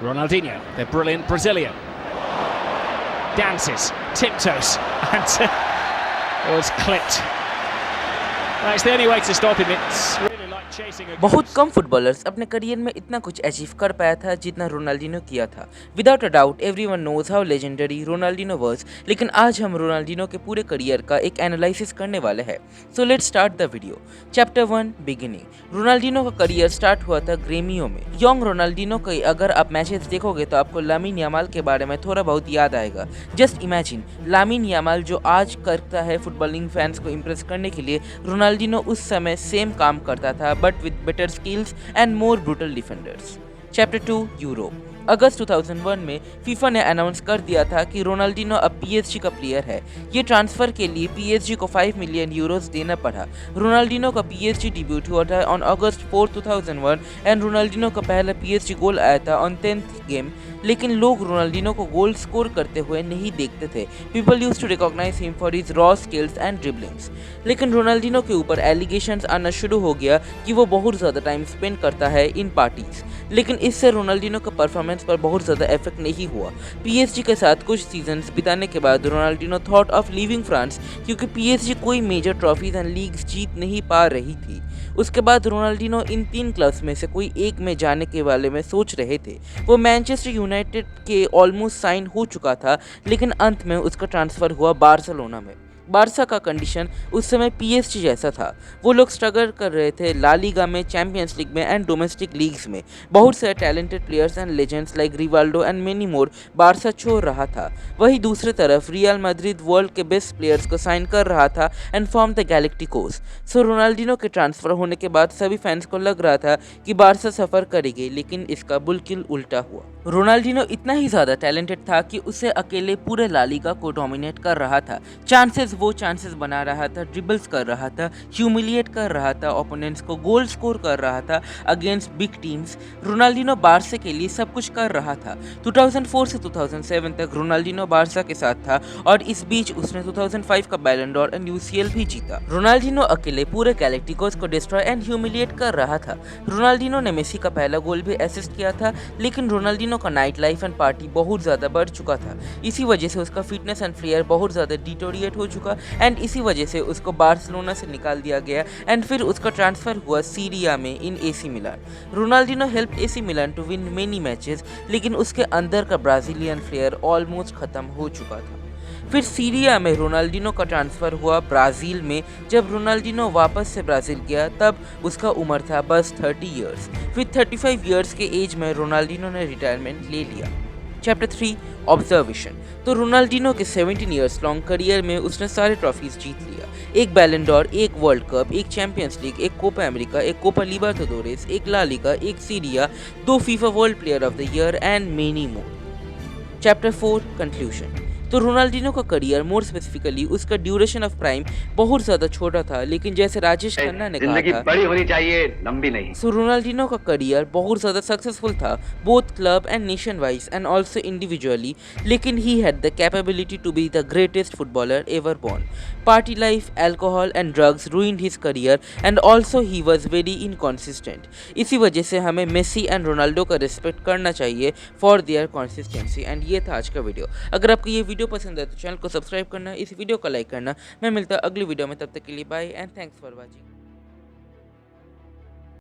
Ronaldinho, the brilliant Brazilian, dances, tiptoes, and was clipped. That's the only way to stop him. It's really like chasing a बहुत ghost. कम footballers अपने career में इतना कुछ achieve कर पाया था जितना रोनाल्डिनो किया था। Without a doubt everyone knows how legendary Ronaldinho was, लेकिन आज हम रोनाल्डिनो के पूरे करियर का एक एनालिसिस करने वाले हैं। So let's start the video. Chapter 1 beginning. Ronaldinho का करियर स्टार्ट हुआ था ग्रेमियो में। यंग रोनाल्डिनो के अगर आप मैचेस देखोगे तो आपको लामिन यामाल के बारे में थोड़ा बहुत याद आएगा। जस्ट इमेजिन लामिन यामाल जो आज करता है फुटबॉलिंग फैंस को इम्प्रेस करने के लिए, रोनाल्डिनो उस समय सेम काम करता था but with better skills and more brutal defenders. Chapter 2 Europe. अगस्त 2001 में फीफा ने अनाउंस कर दिया था कि रोनाल्डिनो अब पीएसजी का प्लेयर है। ये ट्रांसफर के लिए पीएसजी को 5 मिलियन यूरोस देना पड़ा। रोनाल्डिनो का पीएसजी डिब्यूट हुआ था ऑन अगस्त 4, 2001 एंड रोनाल्डिनो का पहला पीएसजी गोल आया था ऑन 10th गेम। लेकिन लोग रोनाल्डिनो को गोल स्कोर करते हुए नहीं देखते थे। People used to recognise him for his raw skills and dribblings. लेकिन रोनाल्डिनो के ऊपर एलिगेशंस आना शुरू हो गया कि वो बहुत ज़्यादा टाइम स्पेंड करता है इन पार्टीज। लेकिन इससे रोनाल्डिनो का परफॉर्मेंस पर बहुत ज़्यादा इफेक्ट नहीं हुआ। पीएसजी के साथ कुछ सीजन्स बिताने के बाद Ronaldinho thought of leaving France क्योंकि पीएसजी कोई मेजर ट्रॉफीज एंड लीग्स जीत नहीं पा रही थी। उसके बाद रोनाल्डिनो इन 3 क्लब्स में से कोई एक में जाने के बारे में सोच रहे थे। वो मैनचेस्टर यूनाइटेड के ऑलमोस्ट साइन हो चुका था, लेकिन अंत में उसका ट्रांसफ़र हुआ बार्सिलोना में। बारसा का कंडीशन उस समय पीएसजी जैसा था। वो लोग स्ट्रगल कर रहे थे ला लीगा में, चैंपियंस लीग में एंड डोमेस्टिक लीग्स में। बहुत सारे talented players and legends like Rivaldo and many more Barça छोड़ रहा था। वहीं दूसरी तरफ रियल मैड्रिड वर्ल्ड के बेस्ट प्लेयर्स को साइन कर रहा था and form the galacticos. So Ronaldinho के ट्रांसफर होने के बाद सभी फैंस को लग रहा था कि बारसा सफर करेगी, लेकिन इसका बिल्कुल उल्टा हुआ। रोनाल्डिनो इतना ही ज़्यादा टैलेंटेड था कि उसे अकेले पूरे ला लीगा को डोमिनेट कर रहा था। वो चांसेस बना रहा था, ड्रिबल्स कर रहा था, ह्यूमिलिएट कर रहा था ओपोनेंट्स को, गोल स्कोर कर रहा था against big teams. Ronaldinho Barça के लिए सब कुछ कर रहा था। 2004 से 2007 तक रोनाल्डिनो बारसा के साथ था और इस बीच उसने 2005 का बैलन डोर एंड यूसीएल भी जीता। रोनाल्डिनो अकेले पूरे गैलेक्टिकोस को डिस्ट्रॉय एंड ह्यूमिलिएट कर रहा था। रोनाल्डिनो ने मेसी का पहला गोल भी असिस्ट किया था, लेकिन रोनाल्डिनो का नाइट लाइफ एंड पार्टी बहुत ज़्यादा बढ़ चुका था। इसी वजह से उसका फिटनेस एंड फ्लेयर बहुत ज़्यादा डिटोरिएट हो चुका एंड इसी वजह से उसको बार्सिलोना से निकाल दिया गया एंड फिर उसका ट्रांसफर हुआ सीरिया में in AC Milan. Ronaldinho help AC Milan to win many matches, लेकिन उसके अंदर का ब्राजीलियन फ्लेयर ऑलमोस्ट खत्म हो चुका था। फिर सीरिया में रोनाल्डिनो का ट्रांसफ़र हुआ ब्राज़ील में। जब रोनाल्डिनो वापस से ब्राज़ील गया तब उसका उम्र था बस 30 इयर्स। फिर 35 इयर्स के एज में रोनाल्डिनो ने रिटायरमेंट ले लिया। Chapter 3 observation. तो रोनाल्डिनो के 17 इयर्स लॉन्ग करियर में उसने सारे ट्रॉफीज जीत लिया। एक बैलन डोर, एक वर्ल्ड कप, एक चैंपियंस लीग, एक कोपा अमेरिका, एक कोपा लिबर्टाडोरेस, एक ला लीगा, एक Syria, 2 FIFA world player of the year and many more. Chapter 4 conclusion. तो रोनाल्डिनो का करियर, मोर स्पेसिफिकली उसका ड्यूरेशन ऑफ प्राइम बहुत ज़्यादा छोटा था, लेकिन जैसे राजेश खन्ना ने कहा था, बड़ी होनी चाहिए, लंबी नहीं। सो रोनाल्डिनो का करियर बहुत ज़्यादा सक्सेसफुल था, both club and nation wise and also individually, लेकिन he had the capability to be the greatest footballer ever born. Party life, alcohol and drugs ruined his career and also he was very inconsistent. इसी वजह से हमें Messi and Ronaldo का respect करना चाहिए for their consistency. And ये था आज का वीडियो। अगर आपको ये वीडियो पसंद है तो चैनल को सब्सक्राइब करना, इस वीडियो को लाइक करना। मैं मिलता हूँ अगली वीडियो में, तब तक के लिए bye and thanks for watching.